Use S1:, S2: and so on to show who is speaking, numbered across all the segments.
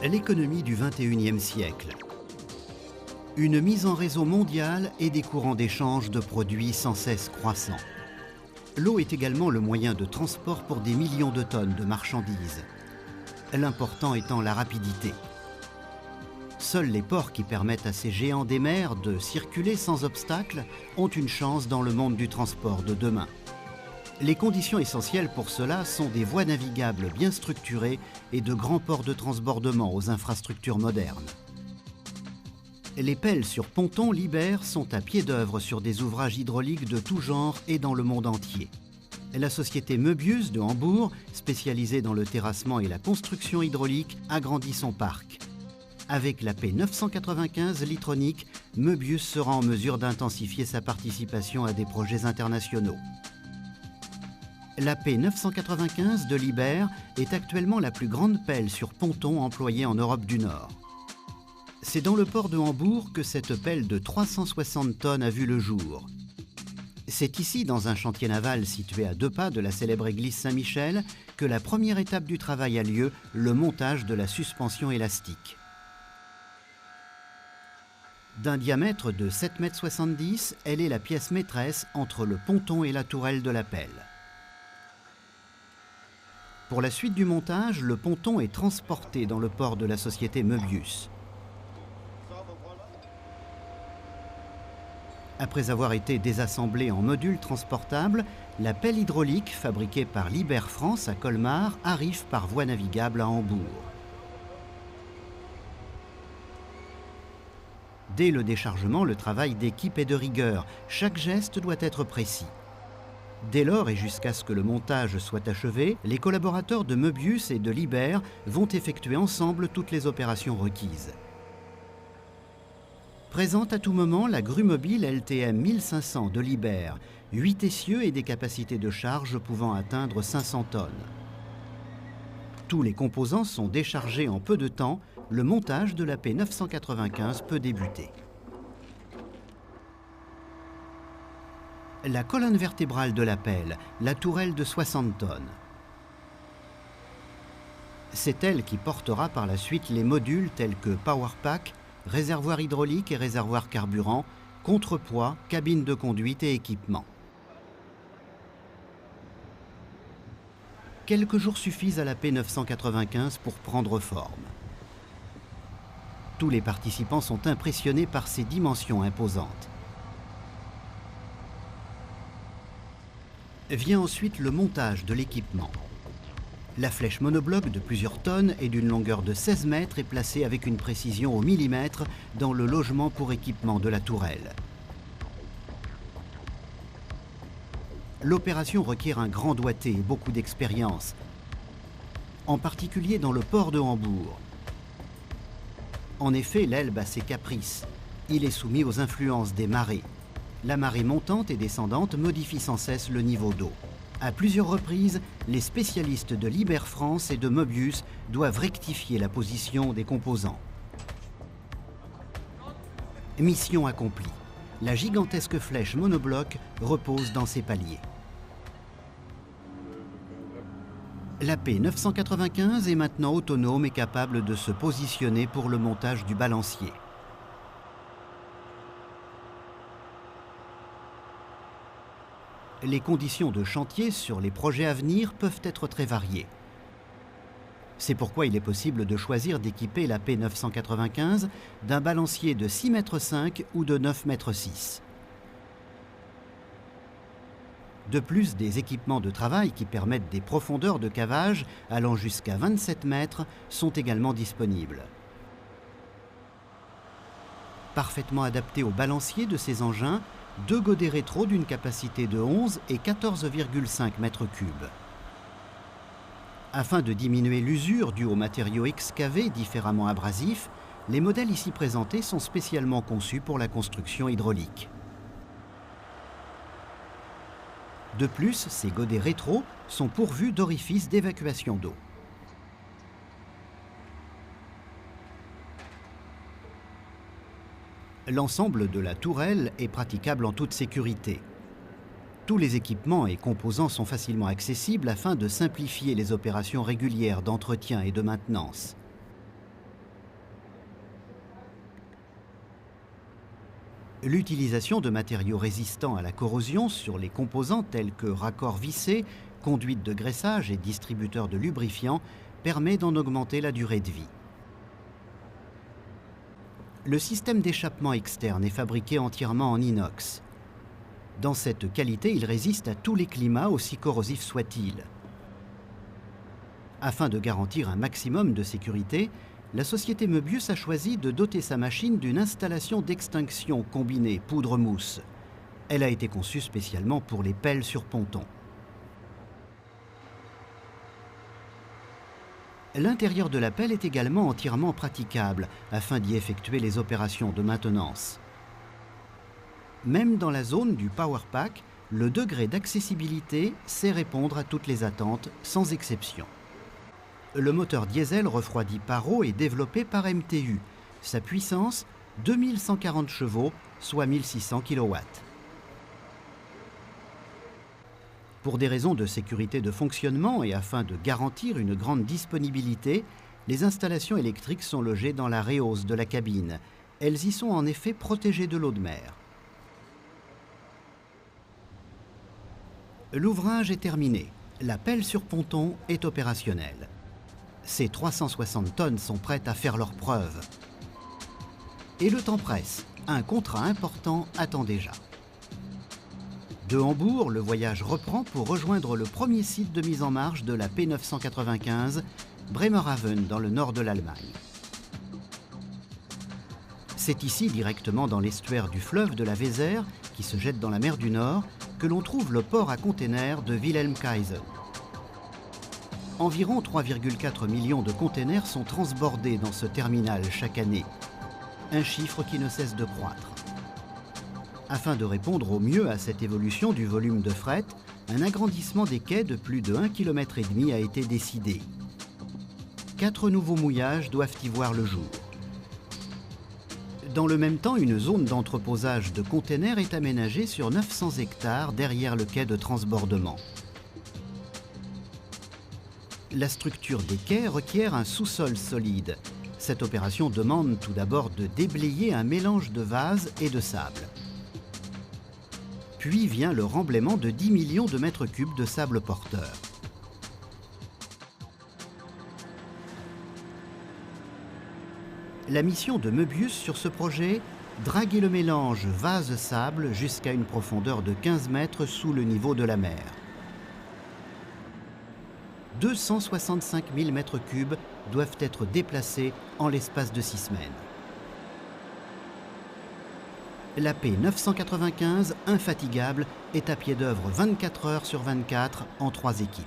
S1: L'économie du XXIe siècle. Une mise en réseau mondiale et des courants d'échange de produits sans cesse croissants. L'eau est également le moyen de transport pour des millions de tonnes de marchandises. L'important étant la rapidité. Seuls les ports qui permettent à ces géants des mers de circuler sans obstacle ont une chance dans le monde du transport de demain. Les conditions essentielles pour cela sont des voies navigables bien structurées et de grands ports de transbordement aux infrastructures modernes. Les pelles sur ponton Liebherr sont à pied d'œuvre sur des ouvrages hydrauliques de tout genre et dans le monde entier. La société Möbius de Hambourg, spécialisée dans le terrassement et la construction hydraulique, agrandit son parc. Avec la P995 Litronic, Möbius sera en mesure d'intensifier sa participation à des projets internationaux. La P995 de Liebherr est actuellement la plus grande pelle sur ponton employée en Europe du Nord. C'est dans le port de Hambourg que cette pelle de 360 tonnes a vu le jour. C'est ici, dans un chantier naval situé à 2 pas de la célèbre église Saint-Michel, que la première étape du travail a lieu, le montage de la suspension élastique. D'un diamètre de 7,70 m, elle est la pièce maîtresse entre le ponton et la tourelle de la pelle. Pour la suite du montage, le ponton est transporté dans le port de la société Möbius. Après avoir été désassemblée en modules transportables, la pelle hydraulique, fabriquée par Liebherr France à Colmar, arrive par voie navigable à Hambourg. Dès le déchargement, le travail d'équipe est de rigueur. Chaque geste doit être précis. Dès lors et jusqu'à ce que le montage soit achevé, les collaborateurs de Möbius et de Liebherr vont effectuer ensemble toutes les opérations requises. Présente à tout moment la grue mobile LTM 1500 de Liebherr, 8 essieux et des capacités de charge pouvant atteindre 500 tonnes. Tous les composants sont déchargés en peu de temps, le montage de la P995 peut débuter. La colonne vertébrale de la pelle, la tourelle de 60 tonnes. C'est elle qui portera par la suite les modules tels que Powerpack, réservoir hydraulique et réservoir carburant, contrepoids, cabine de conduite et équipement. Quelques jours suffisent à la P995 pour prendre forme. Tous les participants sont impressionnés par ses dimensions imposantes. Vient ensuite le montage de l'équipement. La flèche monobloc de plusieurs tonnes et d'une longueur de 16 mètres est placée avec une précision au millimètre dans le logement pour équipement de la tourelle. L'opération requiert un grand doigté et beaucoup d'expérience, en particulier dans le port de Hambourg. En effet, l'Elbe a ses caprices. Il est soumis aux influences des marées. La marée montante et descendante modifie sans cesse le niveau d'eau. À plusieurs reprises, les spécialistes de Liebherr France et de Möbius doivent rectifier la position des composants. Mission accomplie. La gigantesque flèche monobloc repose dans ses paliers. La P995 est maintenant autonome et capable de se positionner pour le montage du balancier. Les conditions de chantier sur les projets à venir peuvent être très variées. C'est pourquoi il est possible de choisir d'équiper la P995 d'un balancier de 6,5 m ou de 9,6 m. De plus, des équipements de travail qui permettent des profondeurs de cavage allant jusqu'à 27 mètres sont également disponibles. Parfaitement adaptés au balancier de ces engins, 2 godets rétro d'une capacité de 11 et 14,5 m3. Afin de diminuer l'usure due aux matériaux excavés différemment abrasifs, les modèles ici présentés sont spécialement conçus pour la construction hydraulique. De plus, ces godets rétro sont pourvus d'orifices d'évacuation d'eau. L'ensemble de la tourelle est praticable en toute sécurité. Tous les équipements et composants sont facilement accessibles afin de simplifier les opérations régulières d'entretien et de maintenance. L'utilisation de matériaux résistants à la corrosion sur les composants tels que raccords vissés, conduites de graissage et distributeurs de lubrifiants permet d'en augmenter la durée de vie. Le système d'échappement externe est fabriqué entièrement en inox. Dans cette qualité, il résiste à tous les climats, aussi corrosifs soient-ils. Afin de garantir un maximum de sécurité, la société Möbius a choisi de doter sa machine d'une installation d'extinction combinée poudre-mousse. Elle a été conçue spécialement pour les pelles sur ponton. L'intérieur de la pelle est également entièrement praticable afin d'y effectuer les opérations de maintenance. Même dans la zone du Power Pack, le degré d'accessibilité sait répondre à toutes les attentes, sans exception. Le moteur diesel refroidi par eau est développé par MTU. Sa puissance, 2140 chevaux, soit 1600 kW. Pour des raisons de sécurité de fonctionnement et afin de garantir une grande disponibilité, les installations électriques sont logées dans la réhausse de la cabine. Elles y sont en effet protégées de l'eau de mer. L'ouvrage est terminé. La pelle sur ponton est opérationnelle. Ces 360 tonnes sont prêtes à faire leurs preuves. Et le temps presse. Un contrat important attend déjà. De Hambourg, le voyage reprend pour rejoindre le premier site de mise en marche de la P995, Bremerhaven, dans le nord de l'Allemagne. C'est ici, directement dans l'estuaire du fleuve de la Weser, qui se jette dans la mer du Nord, que l'on trouve le port à containers de Wilhelmshaven. Environ 3,4 millions de containers sont transbordés dans ce terminal chaque année, un chiffre qui ne cesse de croître. Afin de répondre au mieux à cette évolution du volume de fret, un agrandissement des quais de plus de 1,5 km a été décidé. 4 nouveaux mouillages doivent y voir le jour. Dans le même temps, une zone d'entreposage de containers est aménagée sur 900 hectares derrière le quai de transbordement. La structure des quais requiert un sous-sol solide. Cette opération demande tout d'abord de déblayer un mélange de vase et de sable. Puis vient le remblaiement de 10 millions de mètres cubes de sable porteur. La mission de Möbius sur ce projet, draguer le mélange vase-sable jusqu'à une profondeur de 15 mètres sous le niveau de la mer. 265 000 mètres cubes doivent être déplacés en l'espace de 6 semaines. La P995, infatigable, est à pied d'œuvre 24 heures sur 24 en 3 équipes.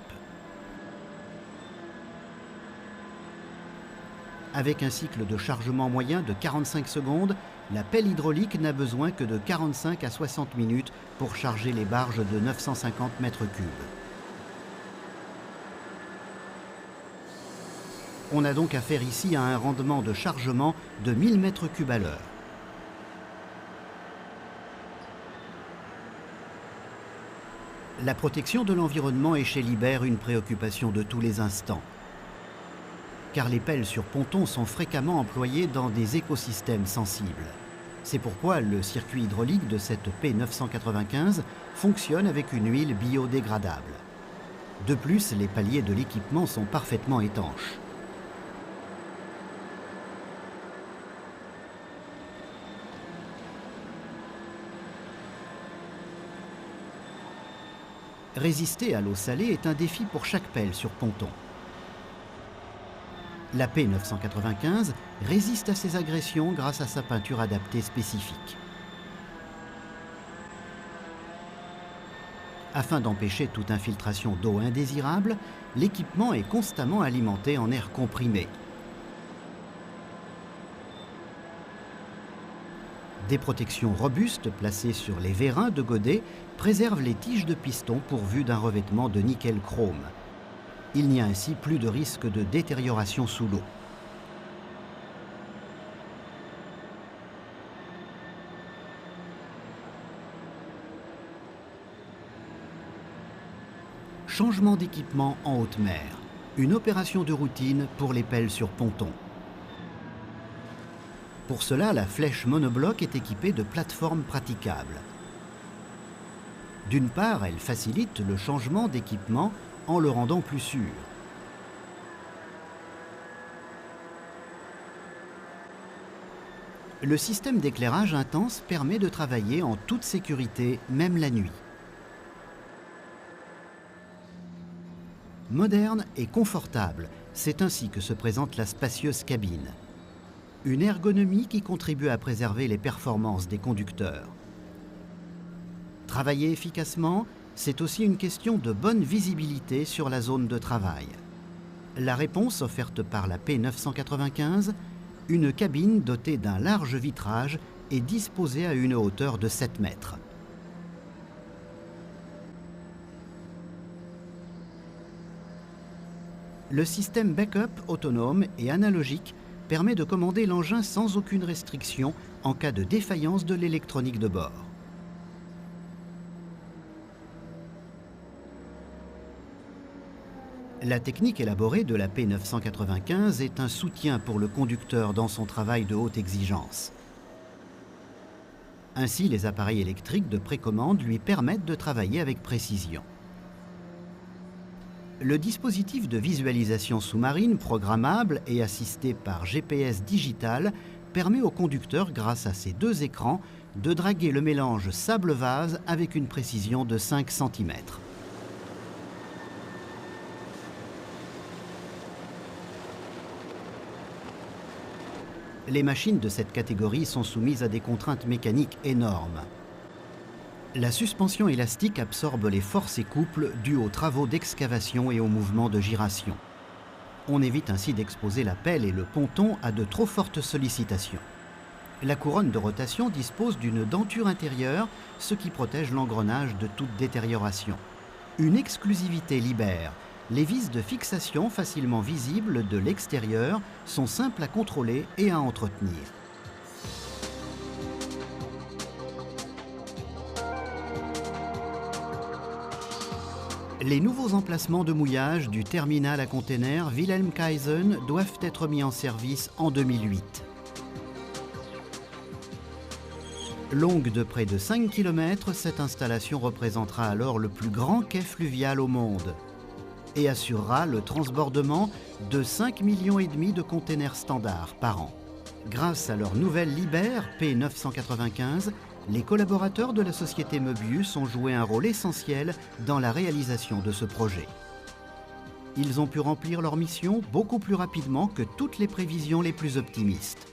S1: Avec un cycle de chargement moyen de 45 secondes, la pelle hydraulique n'a besoin que de 45 à 60 minutes pour charger les barges de 950 mètres cubes. On a donc affaire ici à un rendement de chargement de 1000 mètres cubes à l'heure. La protection de l'environnement est chez Liebherr une préoccupation de tous les instants. Car les pelles sur ponton sont fréquemment employées dans des écosystèmes sensibles. C'est pourquoi le circuit hydraulique de cette P995 fonctionne avec une huile biodégradable. De plus, les paliers de l'équipement sont parfaitement étanches. Résister à l'eau salée est un défi pour chaque pelle sur ponton. La P995 résiste à ces agressions grâce à sa peinture adaptée spécifique. Afin d'empêcher toute infiltration d'eau indésirable, l'équipement est constamment alimenté en air comprimé. Des protections robustes placées sur les vérins de godet préservent les tiges de piston pourvues d'un revêtement de nickel-chrome. Il n'y a ainsi plus de risque de détérioration sous l'eau. Changement d'équipement en haute mer. Une opération de routine pour les pelles sur ponton. Pour cela, la flèche monobloc est équipée de plateformes praticables. D'une part, elle facilite le changement d'équipement en le rendant plus sûr. Le système d'éclairage intense permet de travailler en toute sécurité, même la nuit. Moderne et confortable, c'est ainsi que se présente la spacieuse cabine. Une ergonomie qui contribue à préserver les performances des conducteurs. Travailler efficacement, c'est aussi une question de bonne visibilité sur la zone de travail. La réponse offerte par la P995, une cabine dotée d'un large vitrage et disposée à une hauteur de 7 mètres. Le système backup autonome et analogique permet de commander l'engin sans aucune restriction en cas de défaillance de l'électronique de bord. La technique élaborée de la P995 est un soutien pour le conducteur dans son travail de haute exigence. Ainsi, les appareils électriques de précommande lui permettent de travailler avec précision. Le dispositif de visualisation sous-marine programmable et assisté par GPS digital permet au conducteur, grâce à ses 2 écrans, de draguer le mélange sable-vase avec une précision de 5 cm. Les machines de cette catégorie sont soumises à des contraintes mécaniques énormes. La suspension élastique absorbe les forces et couples dues aux travaux d'excavation et aux mouvements de giration. On évite ainsi d'exposer la pelle et le ponton à de trop fortes sollicitations. La couronne de rotation dispose d'une denture intérieure, ce qui protège l'engrenage de toute détérioration. Une exclusivité Liebherr. Les vis de fixation facilement visibles de l'extérieur sont simples à contrôler et à entretenir. Les nouveaux emplacements de mouillage du terminal à containers Wilhelmshaven doivent être mis en service en 2008. Longue de près de 5 km, cette installation représentera alors le plus grand quai fluvial au monde et assurera le transbordement de 5,5 millions de containers standards par an. Grâce à leur nouvelle Liebherr P995, les collaborateurs de la société Möbius ont joué un rôle essentiel dans la réalisation de ce projet. Ils ont pu remplir leur mission beaucoup plus rapidement que toutes les prévisions les plus optimistes.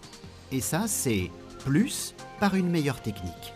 S1: Et ça, c'est plus par une meilleure technique.